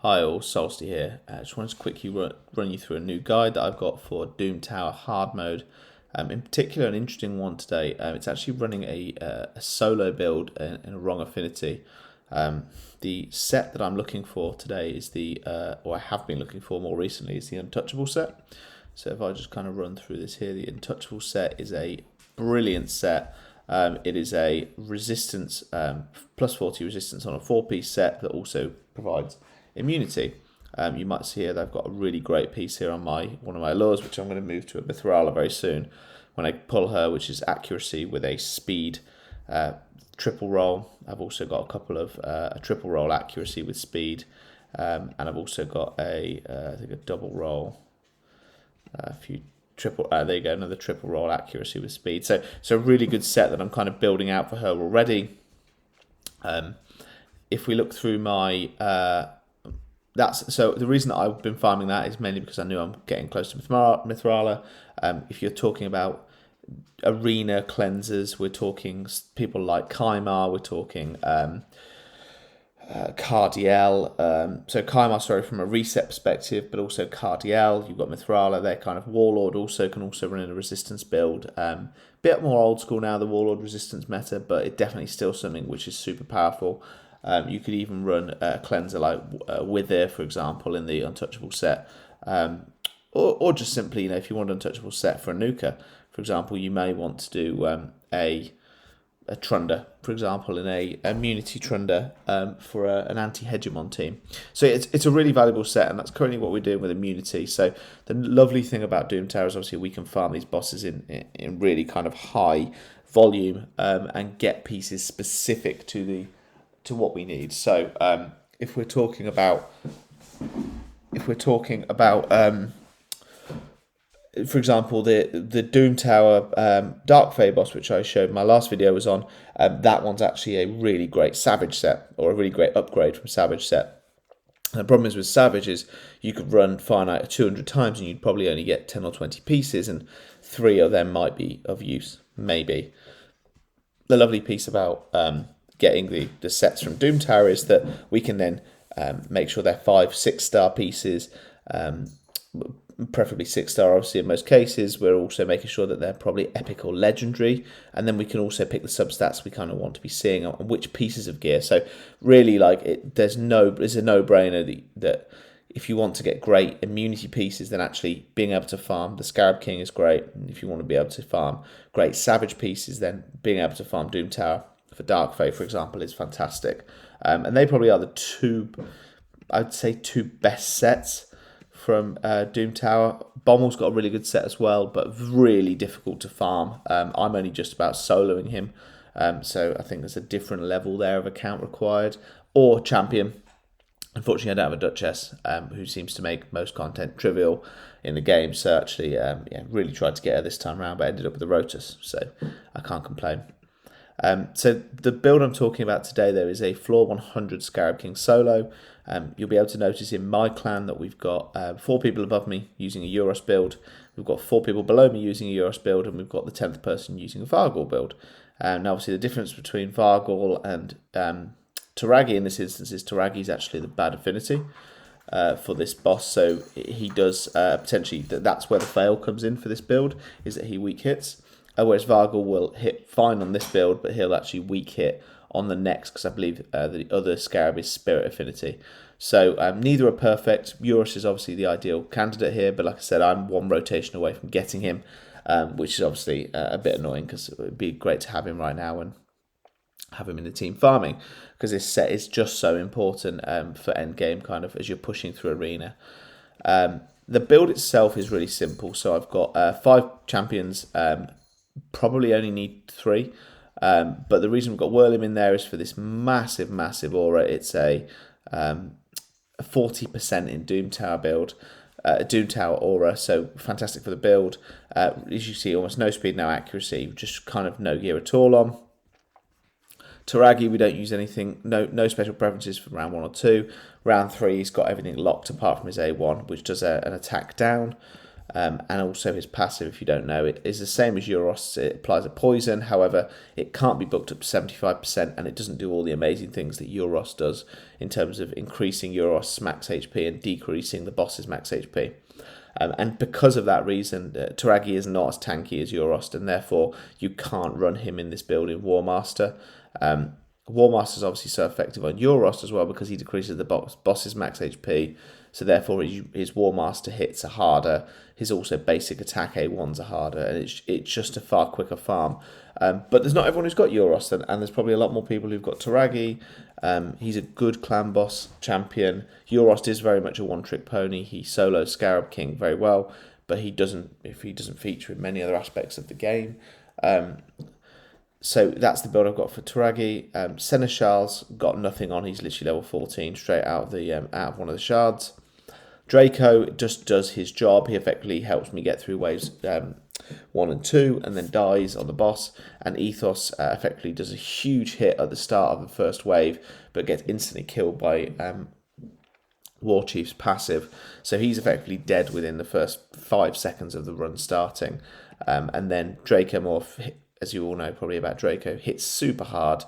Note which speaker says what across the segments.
Speaker 1: Hi all, Solsti here. Just wanted to quickly run you through a new guide that I've got for Doom Tower hard mode. In particular, an interesting one today. It's actually running a solo build in a wrong affinity. The set that I'm looking for today is or I have been looking for more recently, is the Untouchable set. So if I just kind of run through this here, the Untouchable set is a brilliant set. It is a resistance, plus 40 resistance on a 4-piece set that also provides immunity. You might see here that I've got a really great piece here on one of my lures, which I'm going to move to a Mithrala very soon when I pull her, which is accuracy with a speed triple roll. I've also got a couple of a triple roll accuracy with speed, and I've also got I think a double roll, a few triple. There you go, another triple roll accuracy with speed. So a really good set that I'm kind of building out for her already. If we look through my so the reason that I've been farming that is mainly because I knew I'm getting close to Mithrala. If you're talking about arena cleansers, we're talking people like Kaimar, we're talking Cardiel. So Kaimar, sorry, from a reset perspective, but also Cardiel. You've got Mithrala, they're kind of Warlord can also run in a resistance build. Bit more old school now, the Warlord resistance meta, but it definitely still something which is super powerful. You could even run a cleanser like Wither, for example, in the Untouchable set. Or just simply, if you want an Untouchable set for a Nuka, for example, you may want to do a Trunder, for example, in a immunity Trunder for an anti-hegemon team. So it's a really valuable set, and that's currently what we're doing with immunity. So the lovely thing about Doom Tower is obviously we can farm these bosses in really kind of high volume and get pieces specific to what we need. So if we're talking about for example, the Doom Tower Dark Fae boss, which I showed my last video was on, that one's actually a really great Savage set, or a really great upgrade from Savage set. And the problem is with Savage is you could run Fire Knight 200 times and you'd probably only get 10 or 20 pieces, and 3 of them might be of use, maybe. The lovely piece about getting the sets from Doom Tower is that we can then make sure they're 5-6 star pieces, preferably 6 star obviously in most cases. We're also making sure that they're probably epic or legendary, and then we can also pick the substats we kind of want to be seeing on which pieces of gear. So really, it's a no-brainer that if you want to get great immunity pieces, then actually being able to farm the Scarab King is great. And if you want to be able to farm great Savage pieces, then being able to farm Doom Tower for Dark Fae, for example, is fantastic. And they probably are I'd say two best sets from Doom Tower. Bommel's got a really good set as well, but really difficult to farm. I'm only just about soloing him, so I think there's a different level there of account required. Or Champion. Unfortunately, I don't have a Duchess, who seems to make most content trivial in the game, so actually really tried to get her this time around, but ended up with the Rotus, so I can't complain. So the build I'm talking about today, though, is a floor 100 Scarab King solo. You'll be able to notice in my clan that we've got 4 people above me using a Euros build. We've got 4 people below me using a Euros build, and we've got the 10th person using a Vargol build. Now, obviously, the difference between Vargol and Toragi in this instance is Toragi is actually the bad affinity for this boss. So he does potentially, that's where the fail comes in for this build, is that he weak hits. Whereas Vargol will hit fine on this build, but he'll actually weak hit on the next, because I believe the other Scarab is Spirit Affinity. So neither are perfect. Eurus is obviously the ideal candidate here, but like I said, I'm 1 rotation away from getting him, which is obviously a bit annoying, because it would be great to have him right now and have him in the team farming, because this set is just so important for endgame, kind of as you're pushing through arena. The build itself is really simple. So I've got 5 champions. Probably only need 3, but the reason we've got Whirlim in there is for this massive aura. It's a 40% in Doom Tower build, Doom Tower aura, so fantastic for the build. As you see, almost no speed, no accuracy, just kind of no gear at all on. Toragi, we don't use anything, no special preferences for round 1 or 2. Round 3, he's got everything locked apart from his A1, which does an attack down. and also his passive, if you don't know, it is the same as Euros. It applies a poison, however, it can't be booked up to 75%, and it doesn't do all the amazing things that Euros does in terms of increasing Euros' max HP and decreasing the boss's max HP. And because of that reason, Toragi is not as tanky as Euros, and therefore you can't run him in this build in War Master. War Master is obviously so effective on Euros as well because he decreases the boss's max HP, so therefore his War Master hits are harder. His also basic attack A1s are harder, and it's just a far quicker farm. But there's not everyone who's got Euros, and there's probably a lot more people who've got Toragi. He's a good clan boss champion. Euros is very much a one-trick pony. He solos Scarab King very well, but he doesn't feature in many other aspects of the game. So that's the build I've got for Toragi. Seneschal's got nothing on. He's literally level 14 straight out of one of the shards. Draco just does his job. He effectively helps me get through waves 1 and 2 and then dies on the boss. And Ethos effectively does a huge hit at the start of the first wave but gets instantly killed by War Chief's passive. So he's effectively dead within the first 5 seconds of the run starting. And then Draco Morph, as you all know probably about Draco, hits super hard.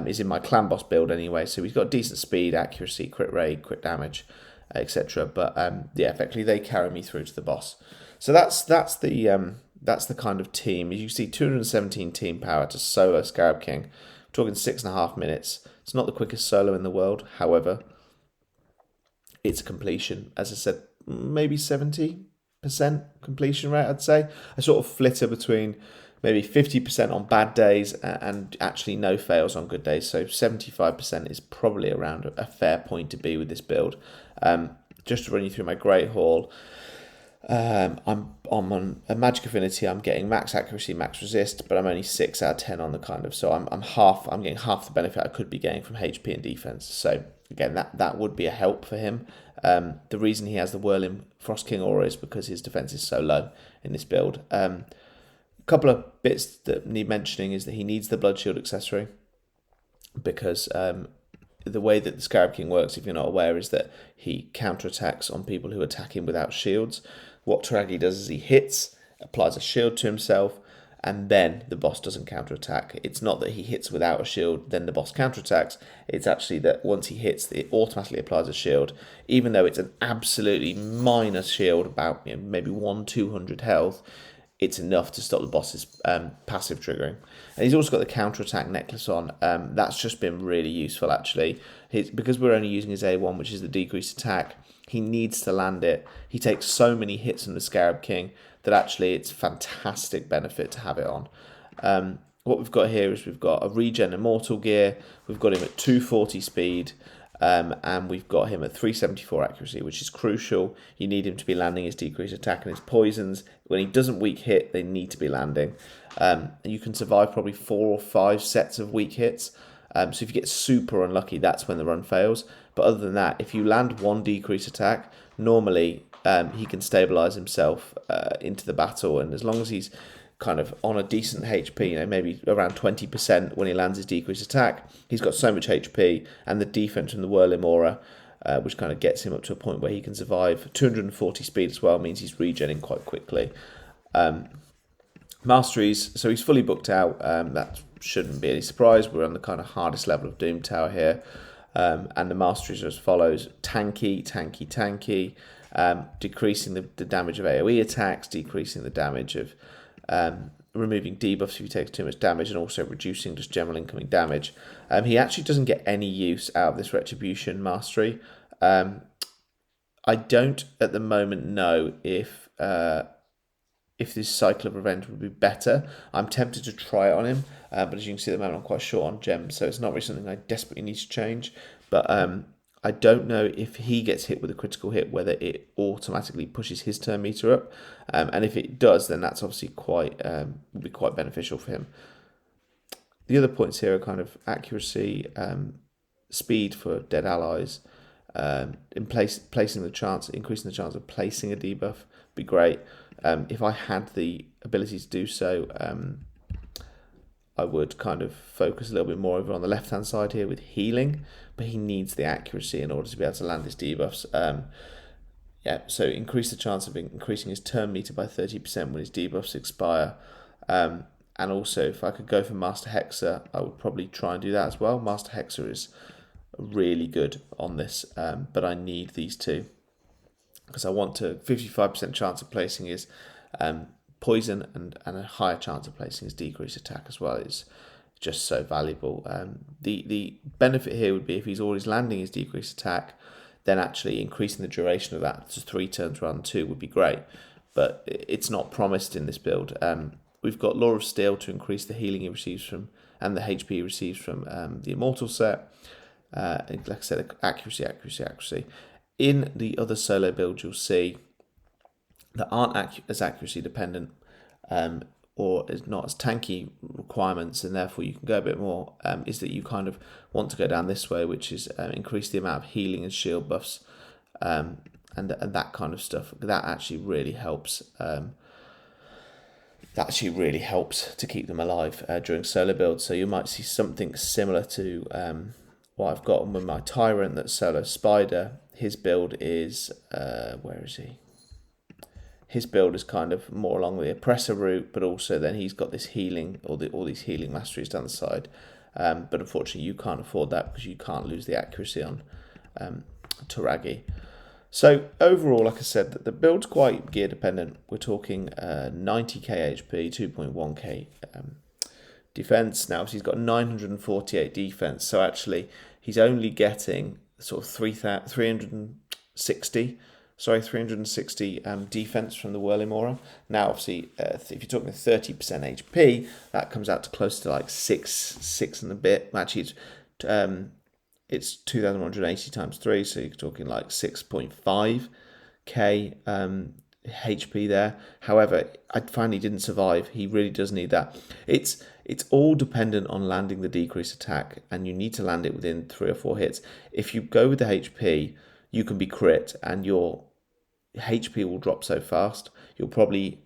Speaker 1: Is in my clan boss build anyway, so he's got decent speed, accuracy, crit rate, crit damage, etc. But yeah, effectively they carry me through to the boss. So that's the kind of team. As you see, 217 team power to solo Scarab King. We're talking 6.5 minutes. It's not the quickest solo in the world, however, it's a completion. As I said, maybe 70% completion rate, I'd say. I sort of flitter between maybe 50% on bad days and actually no fails on good days. So 75% is probably around a fair point to be with this build. Just to run you through my Great Hall, I'm on a magic affinity. I'm getting max accuracy, max resist, but I'm only 6 out of 10 on the kind of. So I'm getting half the benefit I could be getting from HP and defense. So again, that would be a help for him. The reason he has the Whirling Frost King aura is because his defense is so low in this build. A couple of bits that need mentioning is that he needs the Blood Shield accessory because the way that the Scarab King works, if you're not aware, is that he counterattacks on people who attack him without shields. What Toragi does is he hits, applies a shield to himself, and then the boss doesn't counterattack. It's not that he hits without a shield, then the boss counterattacks. It's actually that once he hits, it automatically applies a shield, even though it's an absolutely minor shield, about maybe 100-200 health. It's enough to stop the boss's passive triggering. And he's also got the counterattack necklace on. That's just been really useful, actually. Because we're only using his A1, which is the decreased attack, he needs to land it. He takes so many hits from the Scarab King that actually it's fantastic benefit to have it on. What we've got here is we've got a regen immortal gear. We've got him at 240 speed. And we've got him at 374 accuracy, which is crucial. You need him to be landing his decreased attack and his poisons. When he doesn't weak hit, they need to be landing. And you can survive probably 4 or 5 sets of weak hits. So if you get super unlucky, that's when the run fails. But other than that, if you land 1 decreased attack, normally he can stabilize himself into the battle. And as long as he's kind of on a decent HP, maybe around 20% when he lands his decreased attack, he's got so much HP, and the defense from the Whirling Aura, which kind of gets him up to a point where he can survive. 240 speed as well means he's regenning quite quickly. Masteries, so he's fully booked out. That shouldn't be any surprise. We're on the kind of hardest level of Doom Tower here. And the Masteries are as follows: tanky, tanky, tanky, decreasing the damage of AoE attacks, decreasing the damage of removing debuffs if he takes too much damage, and also reducing just general incoming damage. He actually doesn't get any use out of this Retribution Mastery. I don't at the moment know if this Cycle of Revenge would be better. I'm tempted to try it on him, but as you can see at the moment I'm quite short on gems, so it's not really something I desperately need to change. But I don't know if he gets hit with a critical hit, whether it automatically pushes his turn meter up. And if it does, then that's obviously will be quite beneficial for him. The other points here are kind of accuracy, speed for dead allies, increasing the chance of placing a debuff would be great. If I had the ability to do so, I would kind of focus a little bit more over on the left-hand side here with healing, but he needs the accuracy in order to be able to land his debuffs. yeah, so increase the chance of increasing his turn meter by 30% when his debuffs expire. And also, if I could go for Master Hexer, I would probably try and do that as well. Master Hexer is really good on this, but I need these two because I want to 55% chance of placing his poison and a higher chance of placing his decreased attack as well. Is just so valuable. The benefit here would be if he's always landing his decreased attack, then actually increasing the duration of that to 3 turns rather than 2 would be great. But it's not promised in this build. We've got Law of Steel to increase the healing he receives from and the HP he receives from the Immortal set. Like I said, accuracy. In the other solo build, you'll see that aren't as accuracy dependent or is not as tanky requirements, and therefore you can go a bit more, is that you kind of want to go down this way, which is increase the amount of healing and shield buffs and that kind of stuff. That actually really helps. That actually really helps to keep them alive during solo builds. So you might see something similar to what I've got with my Tyrant, that's solo Spider. His build is, where is he? His build is kind of more along the Oppressor route, but also then he's got this healing, all these healing masteries down the side. But unfortunately, you can't afford that because you can't lose the accuracy on Toragi. So overall, like I said, the build's quite gear dependent. We're talking 90k HP, 2.1k defense. Now, he's got 948 defense, so actually he's only getting sort of 360 defense from the Whirling Aura. Now, obviously, if you're talking 30% HP, that comes out to close to like six and a bit. Actually, it's 2,180 times 3, so you're talking like 6.5k HP there. However, I find he didn't survive. He really does need that. It's all dependent on landing the decrease attack, and you need to land it within 3 or 4 hits. If you go with the HP, you can be crit, and your HP will drop so fast. You'll probably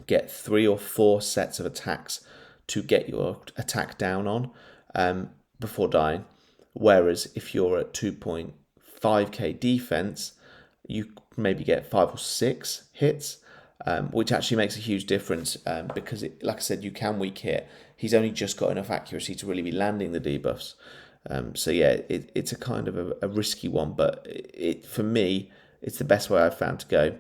Speaker 1: get 3 or 4 sets of attacks to get your attack down on before dying. Whereas if you're at 2.5k defense, you maybe get 5 or 6 hits, which actually makes a huge difference because, like I said, you can weak hit. He's only just got enough accuracy to really be landing the debuffs. So yeah, it's a kind of a risky one, but for me, it's the best way I've found to go.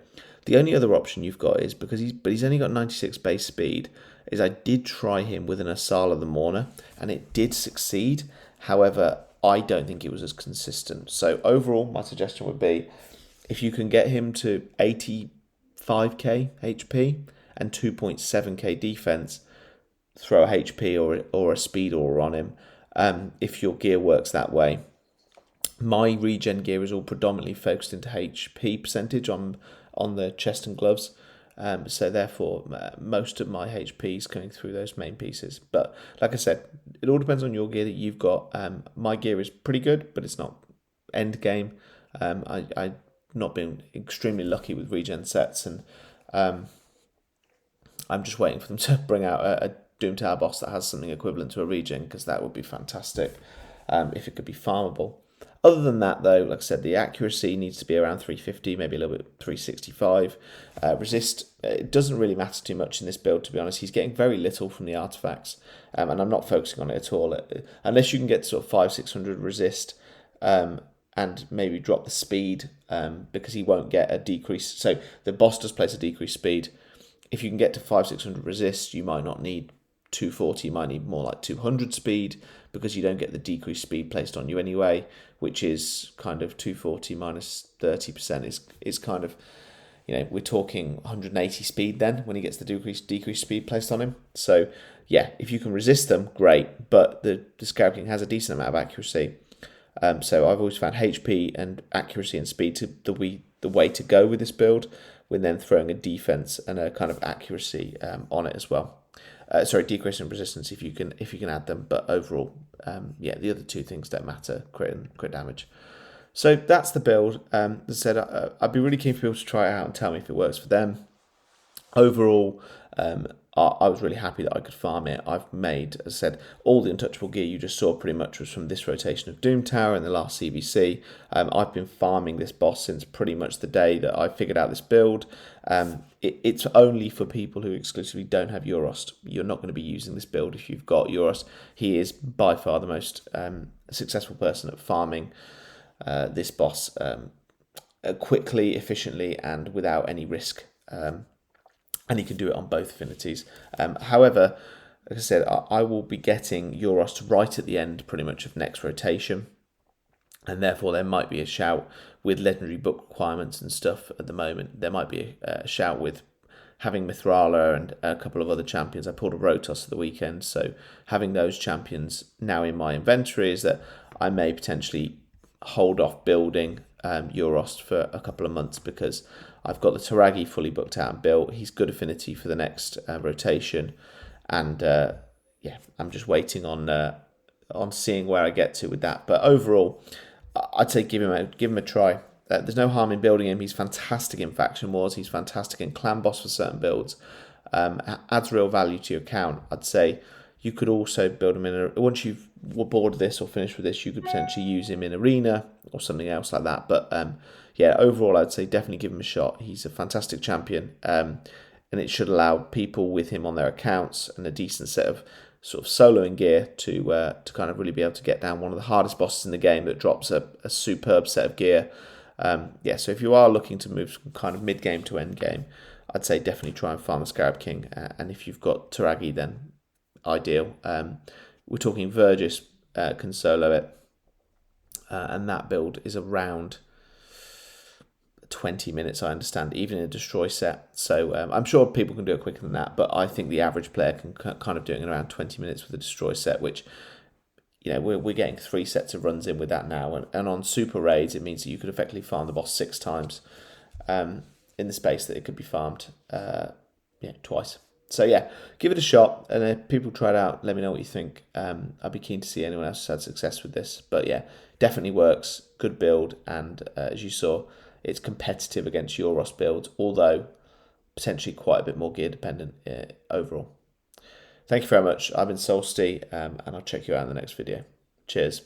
Speaker 1: The only other option you've got is, he's only got 96 base speed, is I did try him with an Asala the Mourner, and it did succeed. However, I don't think it was as consistent. So overall, my suggestion would be, if you can get him to 85k HP and 2.7k defense, throw a HP or a speed aura on him. If your gear works that way. My regen gear is all predominantly focused into HP percentage on the chest and gloves. So therefore, most of my HP is going through those main pieces. But like I said, it all depends on your gear that you've got. My gear is pretty good, but it's not end game. I've not been extremely lucky with regen sets, and I'm just waiting for them to bring out a Doom Tower boss that has something equivalent to a regen, because that would be fantastic if it could be farmable. Other than that, though, like I said, the accuracy needs to be around 350, maybe a little bit 365. Resist, it doesn't really matter too much in this build, to be honest. He's getting very little from the artifacts, and I'm not focusing on it at all. Unless you can get sort of 500-600 resist and maybe drop the speed, because he won't get a decrease. So the boss does place a decreased speed. If you can get to 500-600 resist, you might not need 240, you might need more like 200 speed, because you don't get the decreased speed placed on you anyway, which is kind of 240 minus 30% is kind of, we're talking 180 speed then when he gets the decreased speed placed on him. So yeah, if you can resist them, great, but the Scarab King has a decent amount of accuracy. So I've always found HP and accuracy and speed to the way to go with this build, with then throwing a defense and a kind of accuracy on it as well. Decrease in resistance if you can add them, but overall, the other two things don't matter, crit and crit damage. So that's the build. As I said, I'd be really keen for people to try it out and tell me if it works for them. Overall, I was really happy that I could farm it. I've made, as I said, all the untouchable gear you just saw pretty much was from this rotation of Doom Tower in the last CVC. I've been farming this boss since pretty much the day that I figured out this build. It's only for people who exclusively don't have Eurost. You're not going to be using this build if you've got Eurost. He is by far the most successful person at farming this boss quickly, efficiently, and without any risk. And he can do it on both affinities. However, like I said, I will be getting Eurost right at the end pretty much of next rotation, and therefore there might be a shout with legendary book requirements and stuff at the moment. There might be a shout with having Mithrala and a couple of other champions. I pulled a Rotos at the weekend, so having those champions now in my inventory is that I may potentially hold off building Eurost for a couple of months because I've got the Toragi fully booked out and built. He's good affinity for the next rotation, and yeah, I'm just waiting on seeing where I get to with that. But overall, I'd say give him a try. There's no harm in building him. He's fantastic in faction wars. He's fantastic in clan boss for certain builds. Adds real value to your account. I'd say you could also build him in once you've bored this or finished with this, you could potentially use him in arena or something else like that. But yeah, overall, I'd say definitely give him a shot. He's a fantastic champion, and it should allow people with him on their accounts and a decent set of sort of soloing gear to kind of really be able to get down one of the hardest bosses in the game that drops a superb set of gear. Yeah, so if you are looking to move from kind of mid game to end game, I'd say definitely try and farm the Scarab King. And if you've got Toragi, then ideal. We're talking Vergis can solo it, and that build is around 20 minutes, I understand, even in a destroy set. So I'm sure people can do it quicker than that, but I think the average player can kind of do it in around 20 minutes with a destroy set, which, you know, we're getting 3 sets of runs in with that now. And on super raids, it means that you could effectively farm the boss 6 times in the space that it could be farmed twice. So yeah, give it a shot, and if people try it out, let me know what you think. I'd be keen to see anyone else who's had success with this. But yeah, definitely works, good build, and as you saw, it's competitive against Euros builds, although potentially quite a bit more gear dependent overall. Thank you very much. I've been Solsty, and I'll check you out in the next video. Cheers.